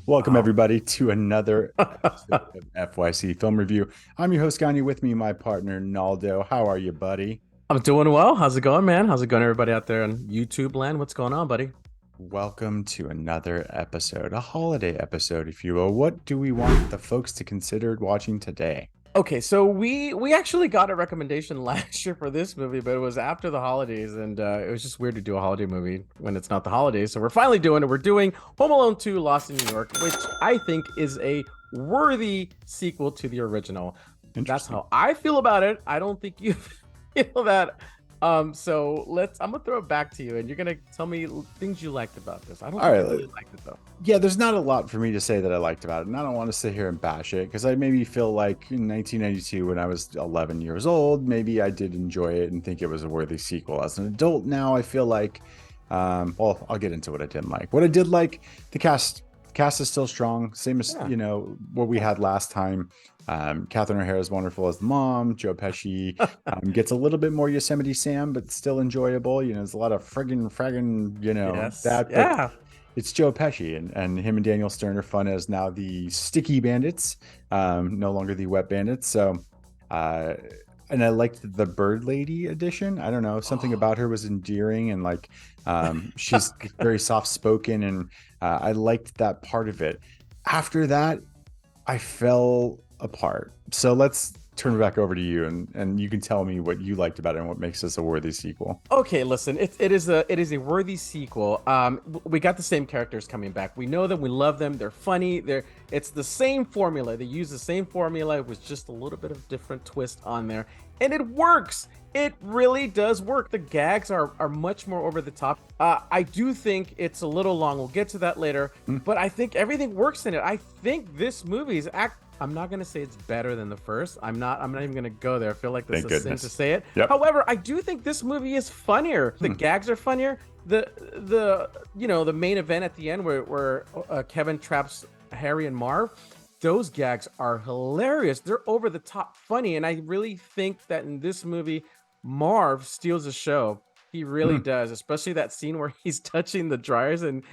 Welcome, Wow. everybody, to another episode of FYC Film Review. I'm your host, Gani, with me, my partner, Naldo. How are you, buddy? I'm doing well. How's it going, man? How's it going, everybody out there on YouTube land? What's going on, buddy? Welcome to another episode, a holiday episode, if you will. What do we want the folks to consider watching today? Okay, so we actually got a recommendation last year for this movie, but it was after the holidays, and it was just weird to do a holiday movie when it's not the holidays. So we're finally doing it. We're doing Home Alone 2: Lost in New York, which I think is a worthy sequel to the original. That's Interesting. how I feel about it. I don't think you feel that. So I'm gonna throw it back to you, and you're gonna tell me things you liked about this. I don't All think I right. really liked it though. Yeah, there's not a lot for me to say that I liked about it, and I don't want to sit here and bash it because I maybe feel like in 1992, when I was 11 years old, maybe I did enjoy it and think it was a worthy sequel. As an adult now, I feel like, well, I'll get into what I didn't like. What I did like, the cast is still strong, same as Yeah. what we had last time. Catherine O'Hara is wonderful as the mom. Joe Pesci gets a little bit more Yosemite Sam, but still enjoyable. There's a lot of friggin' fraggin', Yes. that, but Yeah. it's Joe Pesci, and him and Daniel Stern are fun as now the sticky bandits, no longer the wet bandits. So, uh, and I liked the Bird Lady edition. I don't know, something Oh, about her was endearing, and like, she's very soft spoken, and I liked that part of it. After that, I fell apart. So let's turn it back over to you, and you can tell me what you liked about it and what makes this a worthy sequel. okay, listen, it is a worthy sequel. We got the same characters coming back. We know them, we love them. They're funny. It's the same formula. They use the same formula with just a little bit of different twist on there, and it works. It really does work. The gags are much more over the top. I do think it's a little long. We'll get to that later, Hmm, but I think everything works in it. I think this movie is act. I'm not gonna say it's better than the first. I'm not even gonna go there. I feel like that's thank a sin to goodness. say it. Yep. However, I do think this movie is funnier. The Hmm. gags are funnier. The main event at the end where Kevin traps Harry and Marv. Those gags are hilarious. They're over the top funny, and I really think that in this movie, Marv steals the show. He really Hmm. does, especially that scene where he's touching the dryers and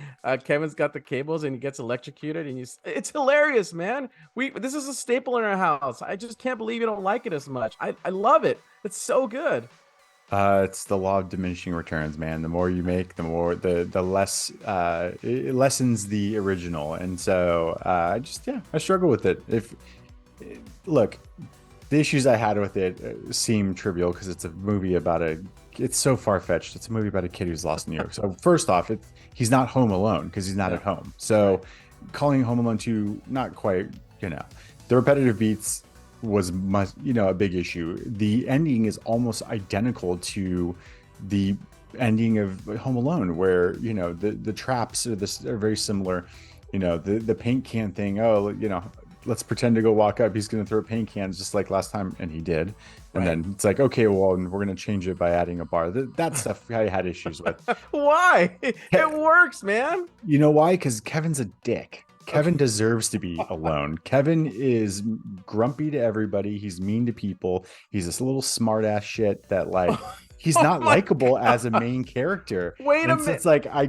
Kevin's got the cables and he gets electrocuted, and it's hilarious, man. This is a staple in our house. I just can't believe you don't like it as much. I love it. It's so good. It's the law of diminishing returns, man. The more you make, the more the less it lessens the original, and so I struggle with it. If look, the issues I had with it seem trivial because it's a movie about it's so far fetched. It's a movie about a kid who's lost in New York. So first off, he's not home alone because he's not Yeah. at home. So Right. calling Home Alone 2, not quite, the repetitive beats was much, a big issue. The ending is almost identical to the ending of Home Alone, where the traps are very similar. The paint can thing. Oh, let's pretend to go walk up. He's going to throw paint cans just like last time, and he did. And Right. then it's like, okay, well, we're going to change it by adding a bar. That stuff I had issues with. Why? It works, man. You know why? Because Kevin's a dick. Kevin Okay. deserves to be alone. Kevin is grumpy to everybody. He's mean to people. He's this little smart ass shit that like he's Oh not my likable as a God. main character. Wait a And so minute. it's like I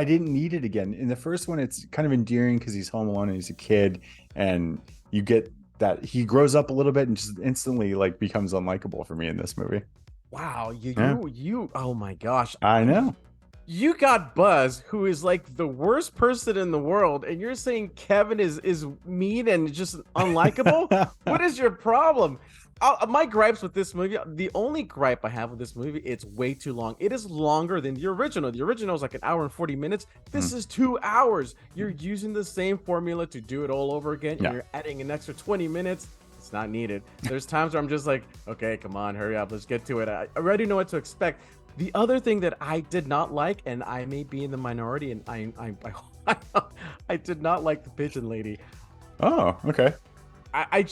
didn't need it again. In the first one, it's kind of endearing because he's home alone and he's a kid, and you get that he grows up a little bit and just instantly like becomes unlikable for me in this movie. Wow, Yeah, oh my gosh. I know. You got Buzz, who is like the worst person in the world, and you're saying Kevin is mean and just unlikable? What is your problem? My gripes with this movie, the only gripe I have with this movie, it's way too long. It is longer than the original. The original is like an hour and 40 minutes. This Mm, is 2 hours. You're using the same formula to do it all over again, and yeah. you're adding an extra 20 minutes. It's not needed. There's times where I'm just like, okay, come on, hurry up, let's get to it. I already know what to expect. The other thing that I did not like, and I may be in the minority, and I did not like the pigeon lady. Oh, okay. I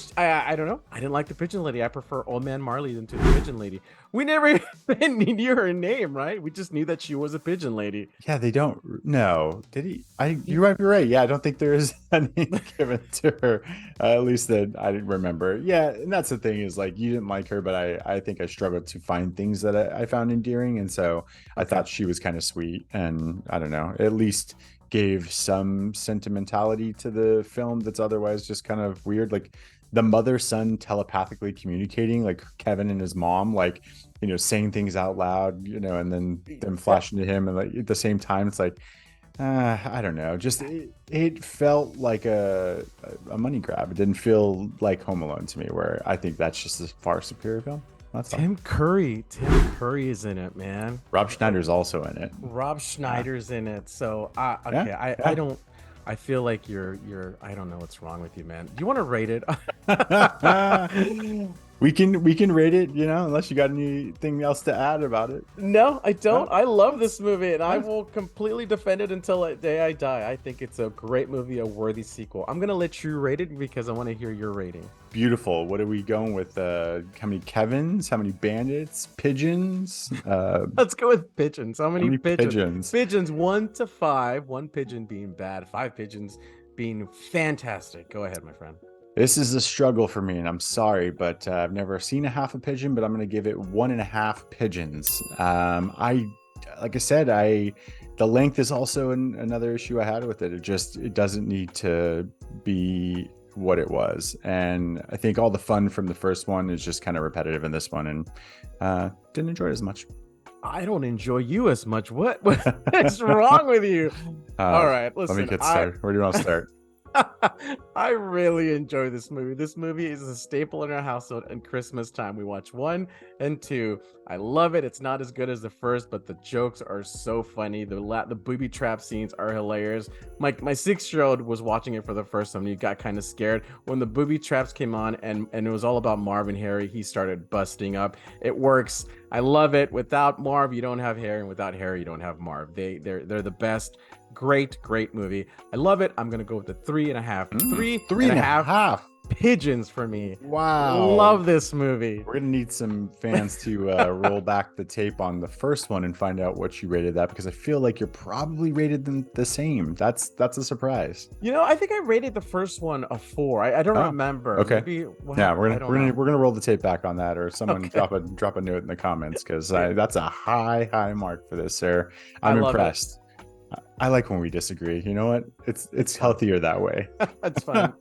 don't know. I didn't like the pigeon lady. I prefer Old Man Marley than to the pigeon lady. We never even knew her name, right? We just knew that she was a pigeon lady. Yeah, they don't. No, did he? You might be right. Yeah, I don't think there is a name given to her. At least that I didn't remember. Yeah, and that's the thing is like you didn't like her, but I think I struggled to find things that I found endearing, and so I Okay. thought she was kind of sweet, and I don't know. At least gave some sentimentality to the film that's otherwise just kind of weird. Like the mother-son telepathically communicating, like Kevin and his mom, like, you know, saying things out loud, you know, and then them flashing to him, and like at the same time, it's like, I don't know, just it felt like a money grab. It didn't feel like Home Alone to me, where I think that's just a far superior film. That's all. Tim Curry is in it, man. Rob Schneider's also in it. Rob Schneider's in it. So okay, Yeah, I don't. I feel like you're. I don't know what's wrong with you, man. Do you want to rate it? We can rate it, you know, unless you got anything else to add about it. No, I don't. Oh. I love this movie, and I will completely defend it until the day I die. I think it's a great movie, a worthy sequel. I'm gonna let you rate it because I want to hear your rating. Beautiful. What are we going with? How many Kevins? How many bandits? Pigeons? Let's go with pigeons. How many pigeons? Pigeons 1 to 5. 1 pigeon being bad, 5 pigeons being fantastic. Go ahead, my friend. This is a struggle for me, and I'm sorry, but I've never seen a half a pigeon, but I'm going to give it 1.5 pigeons. Like I said, the length is also another issue I had with it. It doesn't need to be what it was. And I think all the fun from the first one is just kind of repetitive in this one, and didn't enjoy it as much. I don't enjoy you as much. What's wrong with you? All right, listen. Let me get started. Where do you want to start? I really enjoy this movie. This movie is a staple in our household at Christmas time. We watch 1 and 2. I love it. It's not as good as the first, but the jokes are so funny. The booby trap scenes are hilarious. My 6-year-old was watching it for the first time, and he got kind of scared when the booby traps came on, and it was all about Marv and Harry. He started busting up. It works. I love it. Without Marv, you don't have Harry, and without Harry, you don't have Marv. They're the best. Great movie. I love it. I'm gonna go with the 3.5. Three and a half pigeons for me. Wow. Love this movie. We're gonna need some fans to roll back the tape on the first one and find out what you rated that, because I feel like you're probably rated them the same. That's a surprise. You know, I think I rated the first one a 4. I don't remember. Okay. Maybe, Yeah, we're gonna roll the tape back on that, or someone Okay. drop a note in the comments, because that's a high mark for this, sir. I'm impressed. I like when we disagree. You know what? It's healthier that way. That's fine.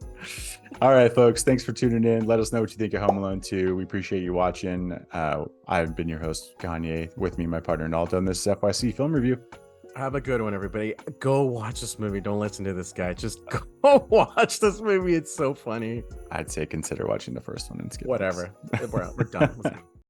All right, folks. Thanks for tuning in. Let us know what you think of Home Alone 2. We appreciate you watching. I've been your host, Kanye. With me, my partner, Naldo, and this is FYC Film Review. Have a good one, everybody. Go watch this movie. Don't listen to this guy. Just go watch this movie. It's so funny. I'd say consider watching the first one and skip Whatever. We're done.